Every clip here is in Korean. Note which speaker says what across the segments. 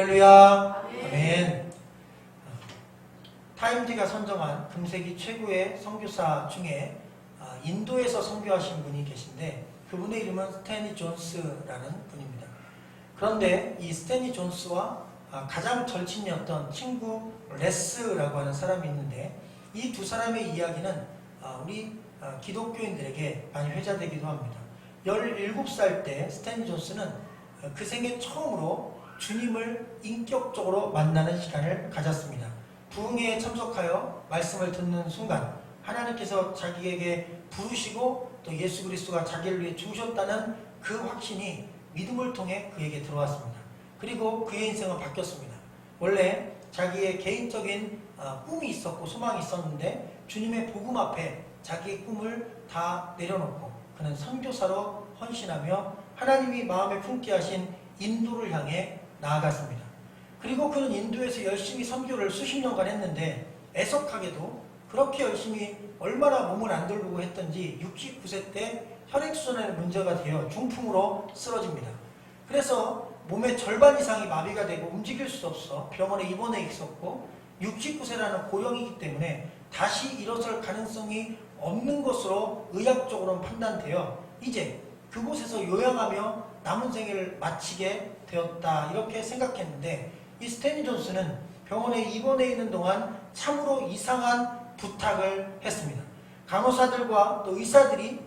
Speaker 1: 할렐루야. 아멘. 타임지가 선정한 금세기 최고의 선교사 중에 인도에서 선교하신 분이 계신데 그분의 이름은 스탠리 존스라는 분입니다. 그런데 이 스탠리 존스와 가장 절친이었던 친구 레스라고 하는 사람이 있는데 이 두 사람의 이야기는 우리 기독교인들에게 많이 회자되기도 합니다. 17살 때 스탠리 존스는 그 생애 처음으로 주님을 인격적으로 만나는 시간을 가졌습니다. 부흥회에 참석하여 말씀을 듣는 순간 하나님께서 자기에게 부르시고 또 예수 그리스도가 자기를 위해 죽으셨다는 그 확신이 믿음을 통해 그에게 들어왔습니다. 그리고 그의 인생은 바뀌었습니다. 원래 자기의 개인적인 꿈이 있었고 소망이 있었는데 주님의 복음 앞에 자기의 꿈을 다 내려놓고 그는 선교사로 헌신하며 하나님이 마음에 품게 하신 인도를 향해 나아갔습니다. 그리고 그는 인도에서 열심히 선교를 수십 년간 했는데 애석하게도 그렇게 열심히 얼마나 몸을 안 돌보고 했던지 69세 때 혈액순환에 문제가 되어 중풍으로 쓰러집니다. 그래서 몸의 절반 이상이 마비가 되고 움직일 수 없어 병원에 입원해 있었고 69세라는 고령이기 때문에 다시 일어설 가능성이 없는 것으로 의학적으로는 판단되어 이제 그곳에서 요양하며 남은 생애를 마치게 되었다 이렇게 생각했는데 이 스탠리 존스는 병원에 입원해 있는 동안 참으로 이상한 부탁을 했습니다. 간호사들과 또 의사들이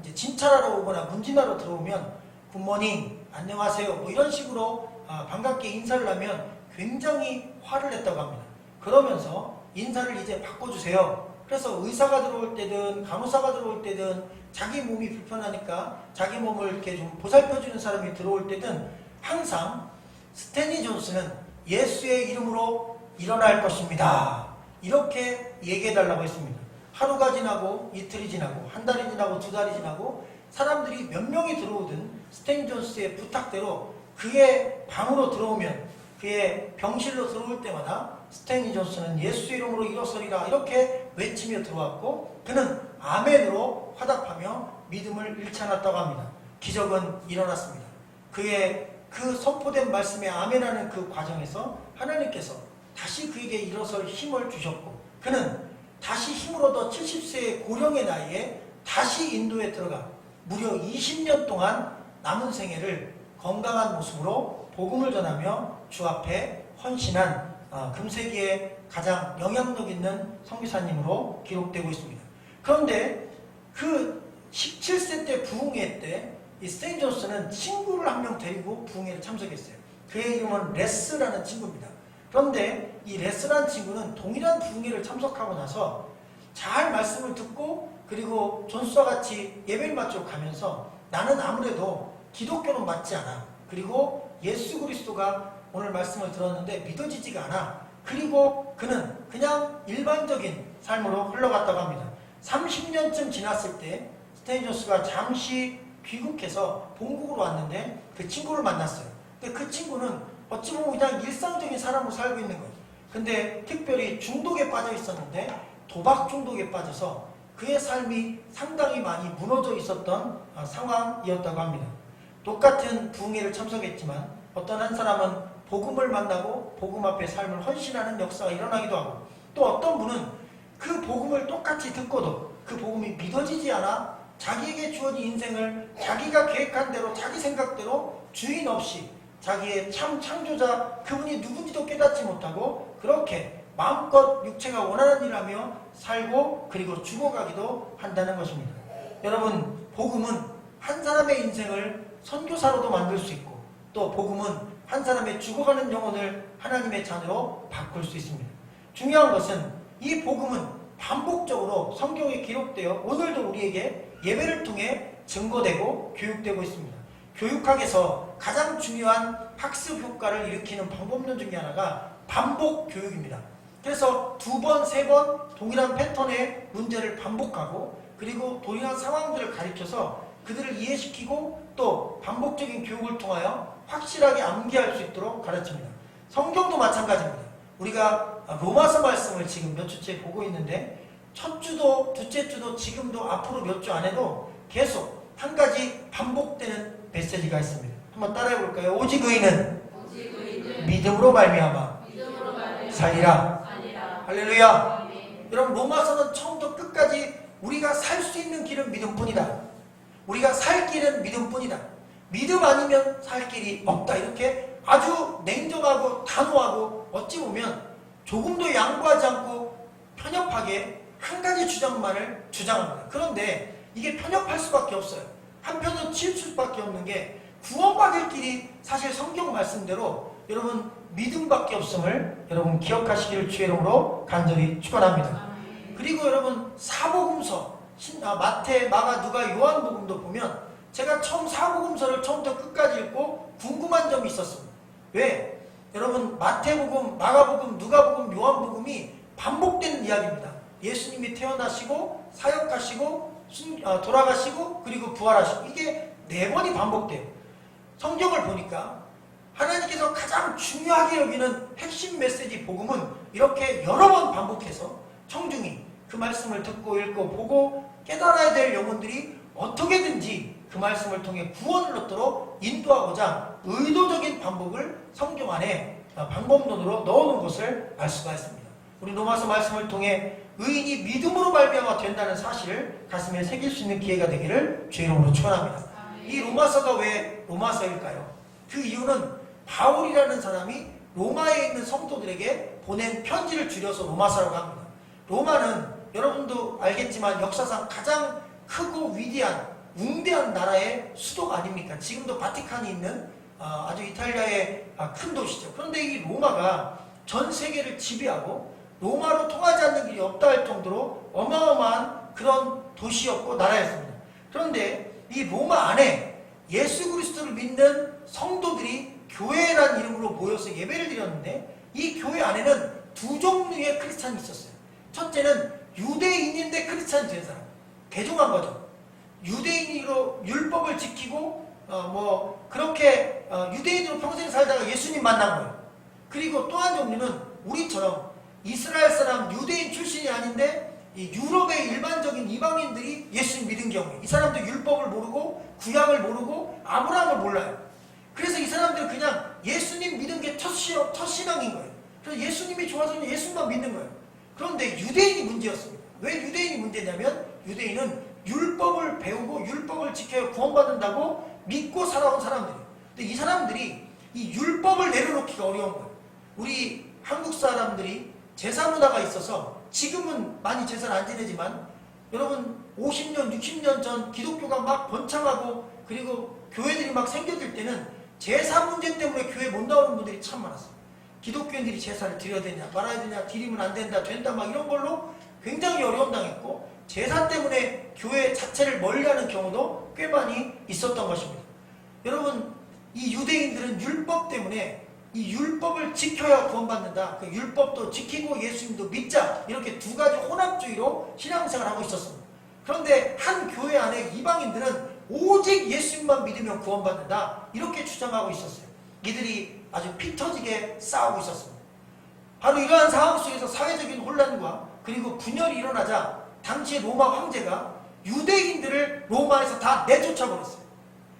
Speaker 1: 이제 진찰하러 오거나 문진하러 들어오면 굿모닝, 안녕하세요 뭐 이런 식으로 반갑게 인사를 하면 굉장히 화를 냈다고 합니다. 그러면서 인사를 이제 바꿔주세요. 그래서 의사가 들어올 때든 간호사가 들어올 때든 자기 몸이 불편하니까 자기 몸을 이렇게 좀 보살펴주는 사람이 들어올 때든 항상 스탠리 존스는 예수의 이름으로 일어날 것입니다. 이렇게 얘기해달라고 했습니다. 하루가 지나고 이틀이 지나고 한 달이 지나고 두 달이 지나고 사람들이 몇 명이 들어오든 스탠리 존스의 부탁대로 그의 방으로 들어오면 그의 병실로 들어올 때마다 스탠리 존스는 예수의 이름으로 일어서리라 이렇게 외치며 들어왔고 그는 아멘으로 화답하며 믿음을 잃지 않았다고 합니다. 기적은 일어났습니다. 그의 그 선포된 말씀에 아멘하는 그 과정에서 하나님께서 다시 그에게 일어설 힘을 주셨고 그는 다시 힘을 얻어 70세의 고령의 나이에 다시 인도에 들어가 무려 20년 동안 남은 생애를 건강한 모습으로 복음을 전하며 주 앞에 헌신한 금세기의 가장 영향력 있는 선교사님으로 기록되고 있습니다. 그런데 그 17세 때 부흥회 때 이 스탠리 존스는 친구를 한 명 데리고 부흥회를 참석했어요. 그의 이름은 레스라는 친구입니다. 그런데 이 레스라는 친구는 동일한 부흥회를 참석하고 나서 잘 말씀을 듣고 그리고 존스와 같이 예배를 마치고 가면서 나는 아무래도 기독교는 맞지 않아. 그리고 예수 그리스도가 오늘 말씀을 들었는데 믿어지지가 않아. 그리고 그는 그냥 일반적인 삶으로 흘러갔다고 합니다. 30년쯤 지났을 때 스탠리 존스가 잠시 귀국해서 본국으로 왔는데 그 친구를 만났어요. 근데 그 친구는 어찌 보면 그냥 일상적인 사람으로 살고 있는 거예요. 근데 특별히 중독에 빠져 있었는데 도박 중독에 빠져서 그의 삶이 상당히 많이 무너져 있었던 상황이었다고 합니다. 똑같은 부흥회를 참석했지만 어떤 한 사람은 복음을 만나고 복음 앞에 삶을 헌신하는 역사가 일어나기도 하고 또 어떤 분은 그 복음을 똑같이 듣고도 그 복음이 믿어지지 않아 자기에게 주어진 인생을 자기가 계획한 대로 자기 생각대로 주인 없이 자기의 참 창조자 그분이 누군지도 깨닫지 못하고 그렇게 마음껏 육체가 원하는 일을 하며 살고 그리고 죽어가기도 한다는 것입니다. 여러분 복음은 한 사람의 인생을 선교사로도 만들 수 있고 또 복음은 한 사람의 죽어가는 영혼을 하나님의 자녀로 바꿀 수 있습니다. 중요한 것은 이 복음은 반복적으로 성경에 기록되어 오늘도 우리에게 예배를 통해 증거되고 교육되고 있습니다. 교육학에서 가장 중요한 학습 효과를 일으키는 방법론 중에 하나가 반복 교육입니다. 그래서 두 번, 세 번 동일한 패턴의 문제를 반복하고 그리고 동일한 상황들을 가르쳐서 그들을 이해시키고 또 반복적인 교육을 통하여 확실하게 암기할 수 있도록 가르칩니다. 성경도 마찬가지입니다. 우리가 로마서 말씀을 지금 몇 주째 보고 있는데 첫 주도 둘째 주도 지금도 앞으로 몇 주 안에도 계속 한 가지 반복되는 메시지가 있습니다. 한번 따라해 볼까요? 오직 의인은 믿음으로 말미암아 살리라. 할렐루야.
Speaker 2: 아멘.
Speaker 1: 여러분, 로마서는 처음부터 끝까지 우리가 살 수 있는 길은 믿음뿐이다. 우리가 살 길은 믿음뿐이다. 믿음 아니면 살 길이 없다. 이렇게 아주 냉정하고 단호하고 어찌 보면 조금도 양보하지 않고 편협하게 한 가지 주장만을 주장합니다. 그런데 이게 편협할 수밖에 없어요. 한편으로 치울 수밖에 없는 게 구원받을 길이 사실 성경 말씀대로 여러분 믿음밖에 없음을 여러분 기억하시기를 주의 이름으로 간절히 축원합니다. 그리고 여러분 사복음서 마태, 마가, 누가, 요한복음도 보면 제가 처음 사복음서를 처음부터 끝까지 읽고 궁금한 점이 있었습니다. 왜? 여러분 마태복음, 마가복음, 누가복음, 요한복음이 반복되는 이야기입니다. 예수님이 태어나시고 사역하시고 돌아가시고 그리고 부활하시고 이게 4번이 반복돼요. 성경을 보니까 하나님께서 가장 중요하게 여기는 핵심 메시지 복음은 이렇게 여러 번 반복해서 청중이 그 말씀을 듣고 읽고 보고 깨달아야 될 영혼들이 어떻게든지 그 말씀을 통해 구원을 얻도록 인도하고자 의도적인 반복을 성경 안에 방법론으로 넣어놓은 것을 알 수가 있습니다. 우리 로마서 말씀을 통해 의인이 믿음으로 말미암아 된다는 사실을 가슴에 새길 수 있는 기회가 되기를 주의 이름으로 축원합니다. 이 로마서가 왜 로마서일까요? 그 이유는 바울이라는 사람이 로마에 있는 성도들에게 보낸 편지를 줄여서 로마서라고 합니다. 로마는 여러분도 알겠지만 역사상 가장 크고 위대한 웅대한 나라의 수도가 아닙니까? 지금도 바티칸이 있는 아주 이탈리아의 큰 도시죠. 그런데 이 로마가 전 세계를 지배하고 로마로 통하지 않는 길이 없다 할 정도로 어마어마한 그런 도시였고 나라였습니다. 그런데 이 로마 안에 예수 그리스도를 믿는 성도들이 교회라는 이름으로 모여서 예배를 드렸는데 이 교회 안에는 2 종류의 크리스찬이 있었어요. 첫째는 유대인인데 크리스찬이 된 사람, 개종한 거죠. 유대인으로 율법을 지키고 그렇게 유대인으로 평생 살다가 예수님 만난 거예요. 그리고 또 한 종류는 우리처럼 이스라엘 사람 유대인 출신이 아닌데 이 유럽의 일반적인 이방인들이 예수님 믿은 경우에 이 사람도 율법을 모르고 구약을 모르고 아브라함을 몰라요. 그래서 이 사람들은 그냥 예수님 믿은 게 첫 신앙인 거예요. 그래서 예수님이 좋아서 예수만 믿는 거예요. 그런데 유대인이 문제였습니다. 왜 유대인이 문제냐면 유대인은 율법을 배우고 율법을 지켜야 구원받는다고 믿고 살아온 사람들이에요. 근데 이 사람들이 이 율법을 내려놓기가 어려운 거예요. 우리 한국 사람들이 제사 문화가 있어서 지금은 많이 제사를 안 지내지만 여러분 50년, 60년 전 기독교가 막 번창하고 그리고 교회들이 막 생겨질 때는 제사 문제 때문에 교회 못 나오는 분들이 참 많았어요. 기독교인들이 제사를 드려야 되냐 말아야 되냐 드리면 안 된다 된다 막 이런 걸로 굉장히 어려움 당했고 제사 때문에 교회 자체를 멀리하는 경우도 꽤 많이 있었던 것입니다. 여러분 이 유대인들은 율법 때문에 이 율법을 지켜야 구원받는다. 그 율법도 지키고 예수님도 믿자. 이렇게 2가지 혼합주의로 신앙생활을 하고 있었습니다. 그런데 한 교회 안에 이방인들은 오직 예수님만 믿으면 구원받는다. 이렇게 주장하고 있었어요. 이들이 아주 피 터지게 싸우고 있었습니다. 바로 이러한 상황 속에서 사회적인 혼란과 그리고 분열이 일어나자 당시의 로마 황제가 유대인들을 로마에서 다 내쫓아버렸어요.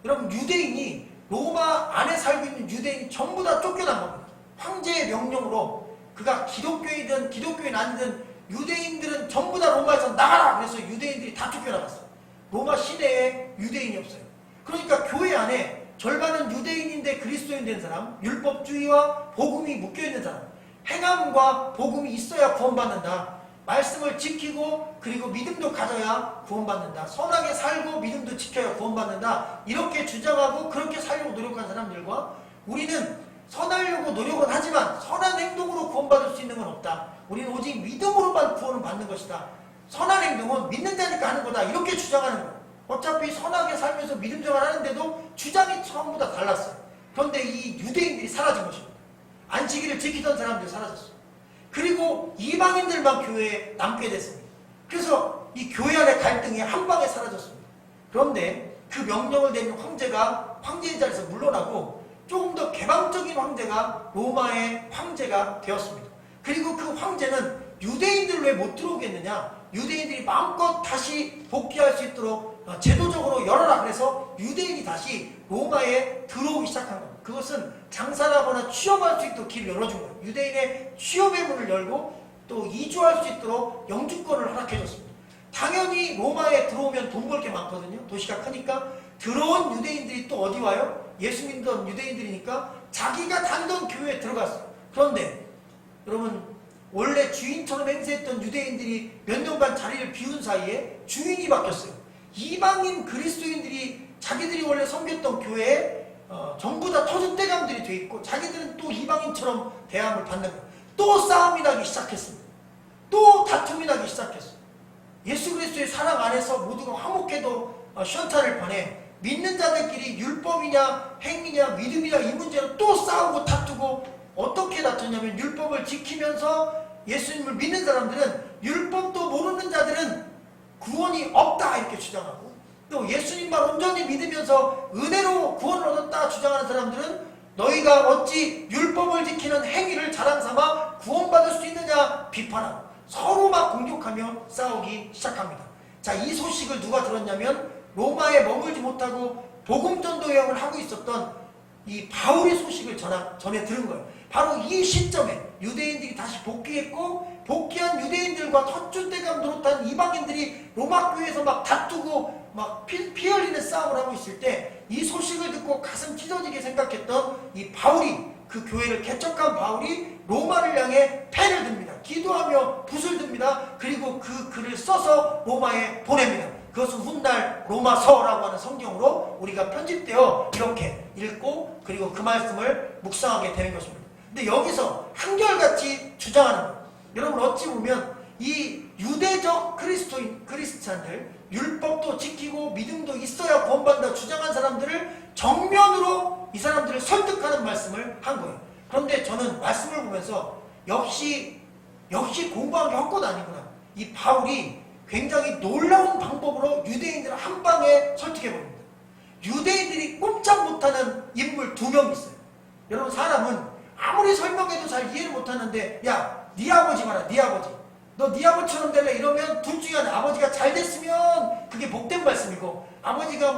Speaker 1: 여러분 유대인이 로마 안에 살고 있는 유대인이 전부 다 쫓겨난 겁니다. 황제의 명령으로 그가 기독교이든 기독교인 아니든 유대인들은 전부 다 로마에서 나가라! 그래서 유대인들이 다 쫓겨나갔어요. 로마 시내에 유대인이 없어요. 그러니까 교회 안에 절반은 유대인인데 그리스도인 된 사람, 율법주의와 복음이 묶여있는 사람, 행함과 복음이 있어야 구원받는다. 말씀을 지키고 그리고 믿음도 가져야 구원받는다. 선하게 살고 믿음도 지켜야 구원받는다. 이렇게 주장하고 그렇게 살려고 노력한 사람들과 우리는 선하려고 노력은 하지만 선한 행동으로 구원받을 수 있는 건 없다. 우리는 오직 믿음으로만 구원을 받는 것이다. 선한 행동은 믿는 자니까 하는 거다. 이렇게 주장하는 거예요. 어차피 선하게 살면서 믿음 생활 하는데도 주장이 전부 다 달랐어요. 그런데 이 유대인들이 사라진 것입니다. 안식일을 지키던 사람들이 사라졌어요. 그리고 이방인들만 교회에 남게 됐습니다. 그래서 이 교회 안의 갈등이 한 방에 사라졌습니다. 그런데 그 명령을 내린 황제가 황제의 자리에서 물러나고 조금 더 개방적인 황제가 로마의 황제가 되었습니다. 그리고 그 황제는 유대인들 왜 못 들어오겠느냐? 유대인들이 마음껏 다시 복귀할 수 있도록 제도적으로 열어라 그래서 유대인이 다시 로마에 들어오기 시작한 겁니다. 그것은 장사를 하거나 취업할 수 있도록 길을 열어준 거예요. 유대인의 취업의 문을 열고 또 이주할 수 있도록 영주권을 허락해줬습니다. 당연히 로마에 들어오면 돈 벌 게 많거든요. 도시가 크니까. 들어온 유대인들이 또 어디 와요? 예수 믿던 유대인들이니까 자기가 다니던 교회에 들어갔어요. 그런데 여러분, 원래 주인처럼 행세했던 유대인들이 몇 년간 자리를 비운 사이에 주인이 바뀌었어요. 이방인 그리스도인들이 자기들이 원래 섬겼던 교회에 전부 다 터줏대감들이 돼 있고 자기들은 또 이방인처럼 대함을 받는 거예요. 또 싸움이 나기 시작했습니다. 또 다툼이 나기 시작했어요. 예수 그리스도의 사랑 안에서 모두가 화목해도 시원찮을 판에 믿는 자들끼리 율법이냐 행위냐 믿음이냐 이 문제로 또 싸우고 다투고, 어떻게 다투냐면 율법을 지키면서 예수님을 믿는 사람들은 율법도 모르는 자들은 구원이 없다 이렇게 주장하고, 또 예수님만 온전히 믿으면서 은혜로 구원을 얻었다 주장하는 사람들은 너희가 어찌 율법을 지키는 행위를 자랑삼아 구원받을 수 있느냐 비판하고 서로 막 공격하며 싸우기 시작합니다. 자, 이 소식을 누가 들었냐면 로마에 머물지 못하고 복음 전도 여행을 하고 있었던 이 바울의 소식을 전해 들은 거예요. 바로 이 시점에 유대인들이 다시 복귀했고, 복귀한 유대인들과 터줏대감 노릇한 이방인들이 로마 교회에서 막 다투고 막 피 흘리는 싸움을 하고 있을 때 이 소식을 듣고 가슴 찢어지게 생각했던 이 바울이, 그 교회를 개척한 바울이 로마를 향해 펜을 듭니다. 기도하며 붓을 듭니다. 그리고 그 글을 써서 로마에 보냅니다. 그것은 훗날 로마서라고 하는 성경으로 우리가 편집되어 이렇게 읽고 그리고 그 말씀을 묵상하게 되는 것입니다. 근데 여기서 한결같이 주장하는 것, 여러분 어찌 보면 이 유대적 크리스찬들, 율법도 지키고 믿음도 있어야 구원받는다 주장한 사람들을 정면으로 이 사람들을 설득하는 말씀을 한 거예요. 그런데 저는 말씀을 보면서 역시 공부한 게 헛것 아니구나. 이 바울이 굉장히 놀라운 방법으로 유대인들을 한 방에 설득해버립니다. 유대인들이 꼼짝 못하는 인물 2명 있어요. 여러분, 사람은 아무리 설명해도 잘 이해를 못하는데, 야, 네 아버지 봐라, 네 아버지. 너 네 아버지처럼 될래? 이러면 둘 중에 하나, 아버지가 잘 됐으면 그게 복된 말씀이고, 아버지가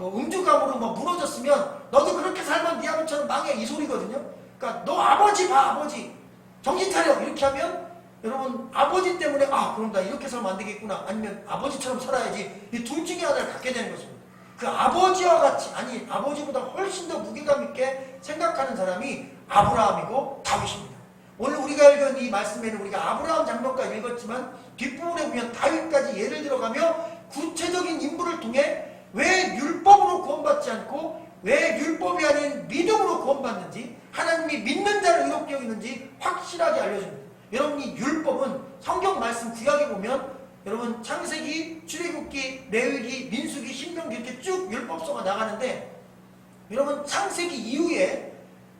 Speaker 1: 음주감으로 무너졌으면 너도 그렇게 살면 네 아버지처럼 망해, 이 소리거든요. 그러니까 너 아버지 봐, 아버지. 정신 차려. 이렇게 하면 여러분, 아버지 때문에 그럼 나 이렇게 살면 안 되겠구나, 아니면 아버지처럼 살아야지, 이 둘 중에 하나를 갖게 되는 것입니다. 그 아버지와 같이, 아니 아버지보다 훨씬 더 무게감 있게 생각하는 사람이 아브라함이고 다윗입니다. 오늘 우리가 읽은 이 말씀에는 우리가 아브라함 장면까지 읽었지만 뒷부분에 보면 다윗까지 예를 들어가며 구체적인 인물을 통해 왜 율법으로 구원받지 않고 왜 율법이 아닌 믿음으로 구원받는지, 하나님이 믿는 자를 의롭게 여기는지 확실하게 알려줍니다. 여러분, 이 율법은 성경 말씀 구약에 보면 여러분 창세기, 출애굽기, 레위기, 민수기, 신명기 이렇게 쭉 율법서가 나가는데, 여러분 창세기 이후에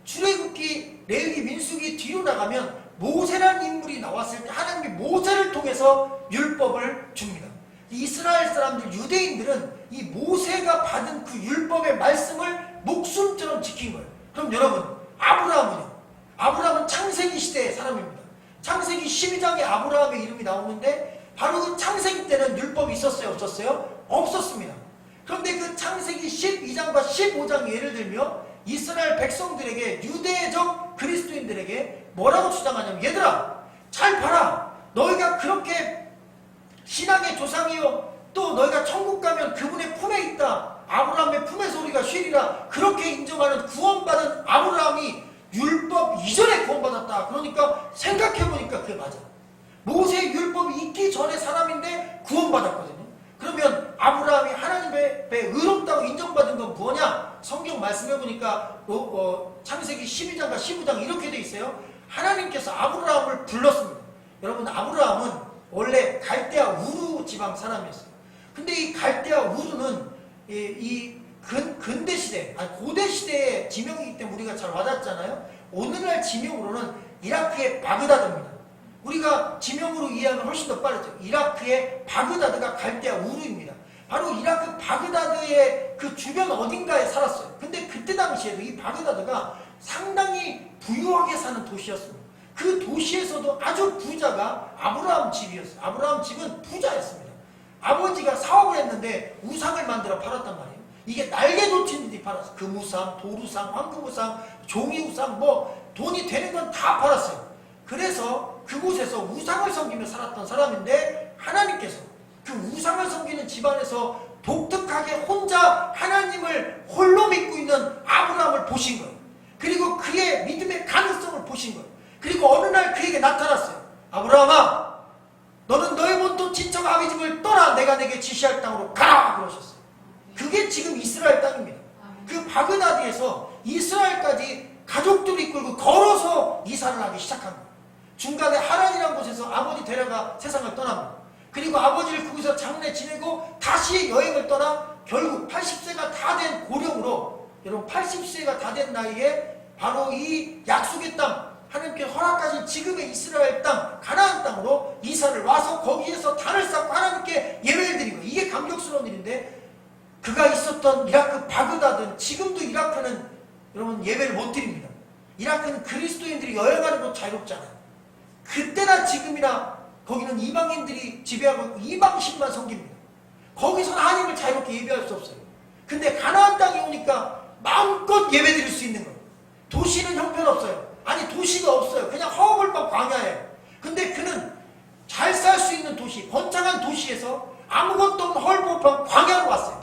Speaker 1: 출애굽기, 레위기, 민수기 뒤로 나가면 모세라는 인물이 나왔을 때 하나님이 모세를 통해서 율법을 줍니다. 이스라엘 사람들, 유대인들은 이 모세가 받은 그 율법의 말씀을 목숨처럼 지킨 거예요. 그럼 여러분, 아브라함은 창세기 시대의 사람입니다. 창세기 12장에 아브라함의 이름이 나오는데 바로 그 창세기 때는 율법이 있었어요, 없었어요? 없었습니다. 그런데 그 창세기 12장과 15장 예를 들며 이스라엘 백성들에게, 유대적 그리스도인들에게 뭐라고 주장하냐면, 얘들아 잘 봐라, 너희가 그렇게 신앙의 조상이요, 또 너희가 천국 가면 그분의 품에 있다, 아브라함의 품에서 우리가 쉬리라, 그렇게 인정하는 구원받은 아브라함이 율법 이전에 구원받았다. 그러니까 생각해보니까 그게 맞아. 모세의 율법이 있기 전에 사람인데 구원받았거든요. 그러면 아브라함이 하나님의 의롭다고 인정받은 건 뭐냐? 성경 말씀해보니까 창세기 12장과 15장 이렇게 돼 있어요. 하나님께서 아브라함을 불렀습니다. 여러분, 아브라함은 원래 갈대아 우루 지방 사람이었어요. 근데 이 갈대아 우루는 이 근대 시대, 고대 시대의 지명이기 때문에 우리가 잘 와닿잖아요. 오늘날 지명으로는 이라크의 바그다드입니다. 우리가 지명으로 이해하면 훨씬 더 빠르죠. 이라크의 바그다드가 갈대아 우루입니다. 바로 이라크 바그다드의 그 주변 어딘가에 살았어요. 근데 그때 당시에도 이 바그다드가 상당히 부유하게 사는 도시였습니다. 그 도시에서도 아주 부자가 아브라함 집이었어요. 아브라함 집은 부자였습니다. 아버지가 사업을 했는데 우상을 만들어 팔았단 말이에요. 이게 날개 돋친 일이 팔았어요. 금우상, 도루상, 황금우상, 종이우상, 뭐 돈이 되는 건 다 팔았어요. 그래서 그곳에서 우상을 섬기며 살았던 사람인데 하나님께서 그 우상을 섬기는 집안에서 독특하게 혼자 하나님을 홀로 믿고 있는 아브라함을 보신 거예요. 그리고 그의 믿음의 가능성을 보신 거예요. 그리고 어느 날 그에게 나타났어요. 아브라함아, 너는 너의 본토 친척 아비 집을 떠나 내가 내게 지시할 땅으로 가라 그러셨어요. 그게 지금 이스라엘 땅입니다. 그 바그다드에서 이스라엘까지 가족들을 이끌고 걸어서 이사를 하기 시작한 거예요. 중간에 하란이라는 곳에서 아버지 데려가 세상을 떠납니다. 그리고 아버지를 그곳에서 장례 지내고 다시 여행을 떠나 결국 80세가 다 된 고령으로, 여러분 80세가 다 된 나이에 바로 이 약속의 땅, 하나님께 허락하신 지금의 이스라엘 땅, 가나안 땅으로 이사를 와서 거기에서 단을 쌓고 하나님께 예배를 드린 거예요. 이게 감격스러운 일인데, 그가 있었던 이라크 바그다드는, 지금도 이라크는 여러분 예배를 못 드립니다. 이라크는 그리스도인들이 여행하는 곳 자유롭잖아요. 그때나 지금이나 거기는 이방인들이 지배하고 이방신만 섬깁니다. 거기서는 하나님을 자유롭게 예배할 수 없어요. 근데 가나안 땅에 오니까 마음껏 예배 드릴 수 있는 거예요. 도시는 형편없어요. 아니 도시가 없어요. 그냥 허허벌판 광야예요. 근데 그는 잘 살 수 있는 도시, 번창한 도시에서 아무것도 없는 헐벌판 광야로 왔어요.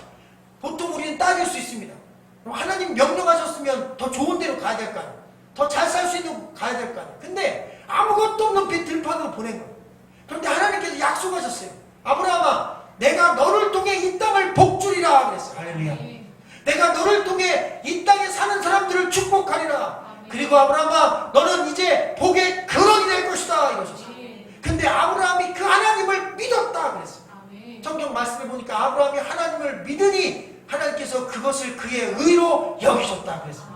Speaker 1: 보통 우리는 따질 수 있습니다. 그럼 하나님 명령하셨으면 더 좋은 데로 가야 될 거 아니에요. 더 잘 살 수 있는 곳 가야 될 거 아니에요. 근데 아무것도 없는 들판으로 보낸 거예요. 그런데 하나님께서 약속하셨어요. 아브라함아, 내가 너를 통해 이 땅을 복주리라 그랬어요. 할렐루야. 내가 너를 통해 이 땅에 사는 사람들을 축복하리라. 그리고 아브라함아, 너는 이제 복의 근원이 될 것이다 이러셨어요. 근데 아브라함이 그 하나님을 믿었다 그랬어요. 성경 말씀을 보니까 아브라함이 하나님을 믿으니 하나님께서 그것을 그의 의로 여기셨다 그랬어요.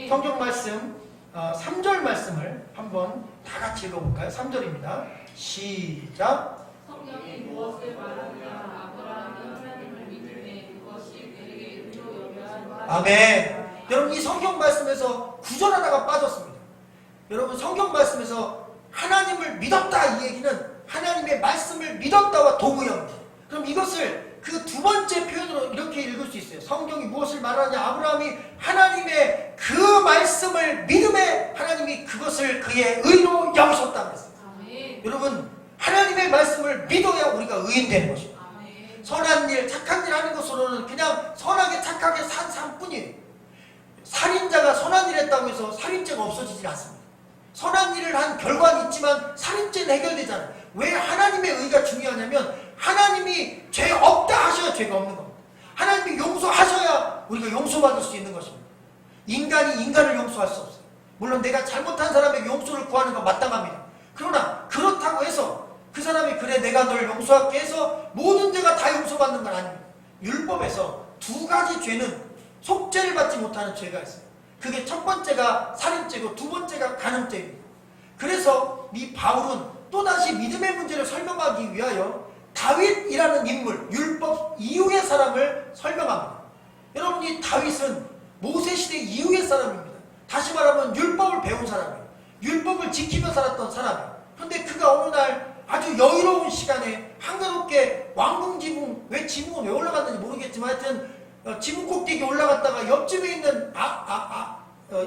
Speaker 1: 성경 말씀 3절 말씀을 한번 다 같이 읽어볼까요? 3절입니다. 시작.
Speaker 2: 성경이 무엇을 말하느냐? 아브라함이 하나님을 믿음에 그것이 그에게 의로 여겨진 바.
Speaker 1: 아멘. 여러분 이 성경 말씀에서 구절 하나가 빠졌습니다. 여러분 성경 말씀에서 하나님을 믿었다 이 얘기는 하나님의 말씀을 믿었다와 동의합니다. 그럼 이것을 그 두 번째 표현으로 이렇게 읽을 수 있어요. 성경이 무엇을 말하냐? 아브라함이 하나님의 그 말씀을 믿음에 하나님이 그것을 그의 의로 여기셨다 그랬어요. 여러분 하나님의 말씀을 믿어야 우리가 의인 되는 것입니다. 선한 일, 착한 일 하는 것으로는 그냥 선하게 착하게 산 사람뿐이에요. 살인자가 선한 일 했다고 해서 살인죄가 없어지지 않습니다. 선한 일을 한 결과는 있지만 살인죄는 해결되잖아요. 왜 하나님의 의가 중요하냐면 하나님이 죄 없다 하셔야 죄가 없는 겁니다. 하나님이 용서하셔야 우리가 용서받을 수 있는 것입니다. 인간이 인간을 용서할 수 없어요. 물론 내가 잘못한 사람에게 용서를 구하는 건 마땅합니다. 그러나 그렇다고 해서 그 사람이 그래 내가 널 용서할게 해서 모든 죄가 다 용서받는 건 아닙니다. 율법에서 두 가지 죄는 속죄를 받지 못하는 죄가 있어요. 그게 첫 번째가 살인죄고 두 번째가 간음죄입니다. 그래서 이 바울은 또다시 믿음의 문제를 설명하기 위하여 다윗이라는 인물, 율법 이후의 사람을 설명합니다. 여러분 이 다윗은 모세시대 이후의 사람입니다. 다시 말하면 율법을 배운 사람이에요. 율법을 지키며 살았던 사람이에요. 그런데 그가 어느 날 아주 여유로운 시간에 한가롭게 왕궁 지붕, 왜 지붕은 왜 올라갔는지 모르겠지만 하여튼 지붕 꼭대기에 올라갔다가 옆집에 있는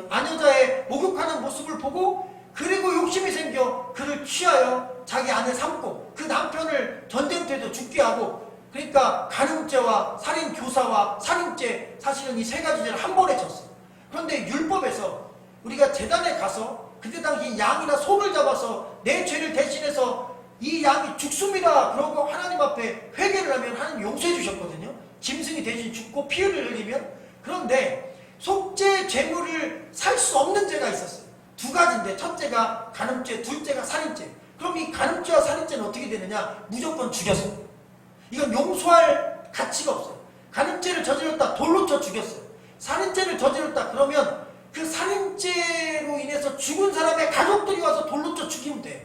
Speaker 1: 아녀자의 목욕하는 모습을 보고 그리고 욕심이 생겨 그를 취하여 자기 아내 삼고 그 남편을 전쟁터에서 죽게 하고, 그러니까 간음죄와 살인교사와 살인죄, 사실은 이 세 가지 죄를 한 번에 쳤어요. 그런데 율법에서 우리가 제단에 가서 그때 당시 양이나 소를 잡아서 내 죄를 대신해서 이 양이 죽습니다 그러고 하나님 앞에 회개를 하면 하나님 용서해 주셨거든요. 짐승이 대신 죽고 피를 흘리면. 그런데 속죄 죄물을 살 수 없는 죄가 있었어요. 두 가지인데 첫째가 간음죄, 둘째가 살인죄. 그럼 이 간음죄와 살인죄는 어떻게 되느냐? 무조건 죽였어요. 이건 용서할 가치가 없어요. 간음죄를 저질렀다 돌로 쳐 죽였어요. 살인죄를 저질렀다 그러면 그 살인죄로 인해서 죽은 사람의 가족들이 와서 돌로 쳐 죽이면 돼요.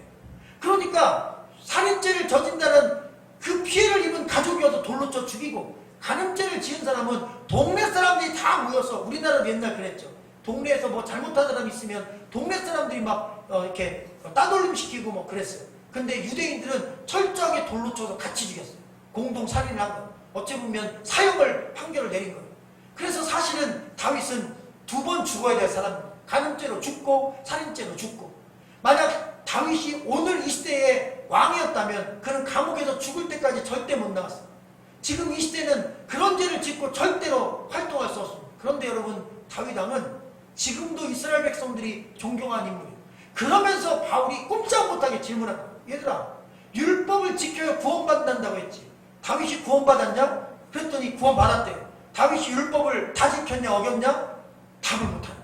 Speaker 1: 그러니까 살인죄를 저진다는 그 피해를 입은 가족이 와서 돌로 쳐 죽이고, 간음죄를 지은 사람은 동네 사람들이 다 모여서, 우리나라도 옛날 그랬죠. 동네에서 뭐 잘못한 사람이 있으면 동네 사람들이 막 이렇게 따돌림 시키고 뭐 그랬어요. 근데 유대인들은 철저하게 돌로 쳐서 같이 죽였어요. 공동 살인을 한 거예요. 어찌 보면 사형을 판결을 내린 거예요. 그래서 사실은 다윗은 2번 죽어야 될 사람입니다. 간음죄로 죽고 살인죄로 죽고. 만약 다윗이 오늘 이 시대의 왕이었다면 그는 감옥에서 죽을 때까지 절대 못 나왔어요. 지금 이 시대는 그런 죄를 짓고 절대로 활동할 수 없습니다. 그런데 여러분, 다윗 왕은 지금도 이스라엘 백성들이 존경하는 인물이에요. 그러면서 바울이 꼼짝 못하게 질문한 거예요. 얘들아, 율법을 지켜야 구원받는다고 했지. 다윗이 구원받았냐? 그랬더니 구원받았대요. 다윗이 율법을 다 지켰냐 어겼냐? 답을 못하네.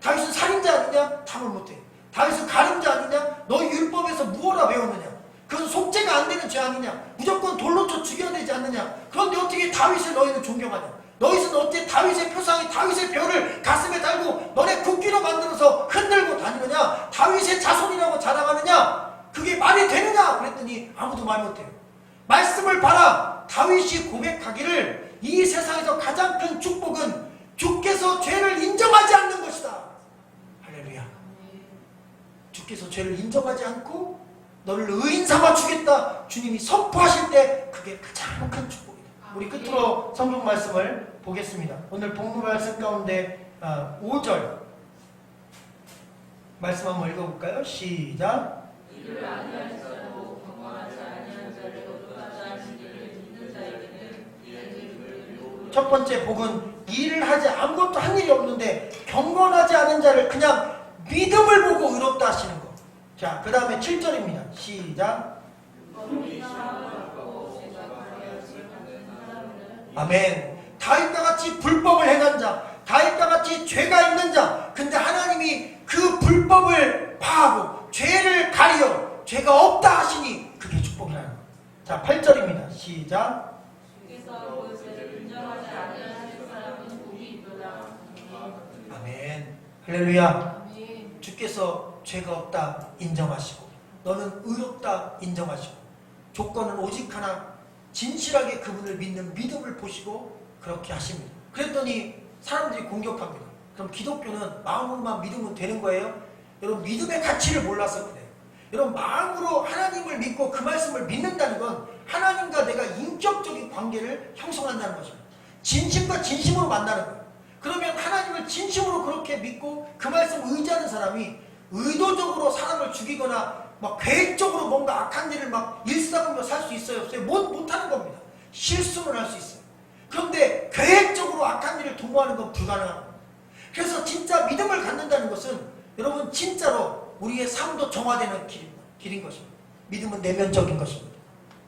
Speaker 1: 다윗은 살인자 아니냐? 답을 못해. 다윗은 가늠자 아니냐? 너희 율법에서 무엇라 배웠느냐? 그건 속죄가 안 되는 죄 아니냐? 무조건 돌로 쳐 죽여야 되지 않느냐? 그런데 어떻게 다윗을 너희는 존경하냐? 너희는 어떻게 다윗의 표상이 다윗의 별을 가슴에 달고 너네 국기로 만들어서 흔들고 다니느냐? 다윗의 자손이라고 자랑하느냐? 그게 말이 되느냐? 그랬더니 아무도 말 못해요. 말씀을 봐라. 다윗이 고백하기를 이 세상에서 가장 큰 축복은 주께서 죄를 인정하지 않는 것이다. 할렐루야. 주께서 죄를 인정하지 않고 너를 의인 삼아 주겠다. 주님이 선포하실 때 그게 가장 큰 축복이다. 우리 끝으로 성경 말씀을 보겠습니다. 오늘 본문 말씀 가운데 5절 말씀 한번 읽어볼까요? 시작.
Speaker 2: 이를 아니할 자고 경건하지 아니한 자를 거듭하지 않은 일을 믿는 자에게는 이를
Speaker 1: 첫 번째 복은 일을 하지 아무것도 한 일이 없는데 경건하지 않은 자를 그냥 믿음을 보고 의롭다 하시는 것. 자, 그 다음에 7절입니다. 시작. 아멘. 다윗과 같이 불법을 행한 자, 다윗과 같이 죄가 있는 자, 근데 하나님이 그 불법을 파하고 죄를 가리어 죄가 없다 하시니 그게 축복이라는 것. 자, 8절입니다. 시작.
Speaker 2: 주께서 그 죄를 인정하지 아니하는 사람은 복이 있도다.
Speaker 1: 아멘. 할렐루야.
Speaker 2: 아멘.
Speaker 1: 주께서 죄가 없다 인정하시고 너는 의롭다 인정하시고 조건은 오직 하나, 진실하게 그분을 믿는 믿음을 보시고 그렇게 하십니다. 그랬더니 사람들이 공격합니다. 그럼 기독교는 마음으로만 믿으면 되는 거예요? 여러분, 믿음의 가치를 몰라서 그래요. 여러분, 마음으로 하나님을 믿고 그 말씀을 믿는다는 건 하나님과 내가 인격적인 관계를 형성한다는 것입니다. 진심과 진심으로 만나는 거예요. 그러면 하나님을 진심으로 그렇게 믿고 그 말씀을 의지하는 사람이 의도적으로 사람을 죽이거나 막 계획적으로 뭔가 악한 일을 막 일삼으며 살 수 있어요? 없어요? 못하는 겁니다. 실수를 할 수 있어요. 그런데 계획적으로 악한 일을 도모하는 건 불가능합니다. 그래서 진짜 믿음을 갖는다는 것은 여러분 진짜로 우리의 삶도 정화되는 길인 것입니다. 믿음은 내면적인 것입니다.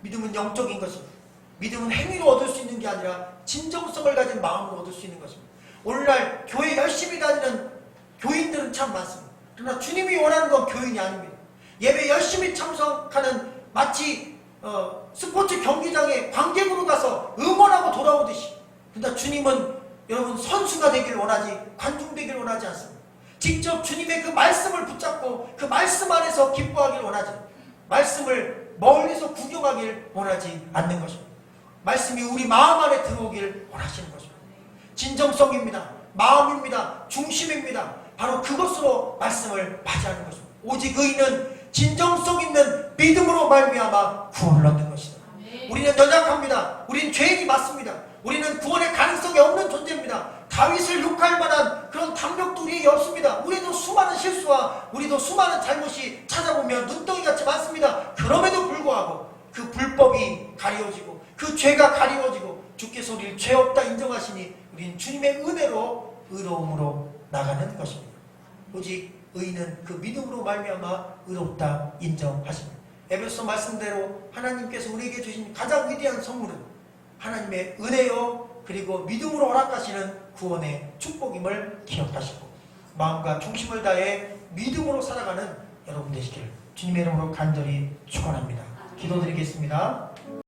Speaker 1: 믿음은 영적인 것입니다. 믿음은 행위로 얻을 수 있는 게 아니라 진정성을 가진 마음으로 얻을 수 있는 것입니다. 오늘날 교회 열심히 다니는 교인들은 참 많습니다. 그러나 주님이 원하는 건 교인이 아닙니다. 예배 열심히 참석하는 마치 스포츠 경기장에 관객으로 가서 응원하고 돌아오듯이. 그러나 주님은 여러분 선수가 되길 원하지 관중 되길 원하지 않습니다. 직접 주님의 그 말씀을 붙잡고 그 말씀 안에서 기뻐하길 원하지, 말씀을 멀리서 구경하길 원하지 않는 것입니다. 말씀이 우리 마음 안에 들어오길 원하시는 것입니다. 진정성입니다. 마음입니다. 중심입니다. 바로 그것으로 말씀을 맞이하는 것입니다. 오직 의인은 진정성 있는 믿음으로 말미암아 구원을 얻는 것이다. 우리는 연약합니다. 우리는 죄인이 맞습니다. 우리는 구원의 가능성이 없는 존재입니다. 다윗을 욕할 만한 그런 담력도 우리에게 없습니다. 우리도 수많은 실수와 우리도 수많은 잘못이 찾아보면 눈덩이같이 많습니다. 그럼에도 불구하고 그 불법이 가리워지고 그 죄가 가리워지고 주께서 우리를 죄 없다 인정하시니 우리는 주님의 은혜로 의로움으로 나가는 것입니다. 오직 의인은 그 믿음으로 말미암아 의롭다 인정하십니다. 에베소 말씀대로 하나님께서 우리에게 주신 가장 위대한 선물은 하나님의 은혜요 그리고 믿음으로 허락하시는 구원의 축복임을 기억하시고 마음과 중심을 다해 믿음으로 살아가는 여러분 되시기를 주님의 이름으로 간절히 축원합니다. 기도드리겠습니다.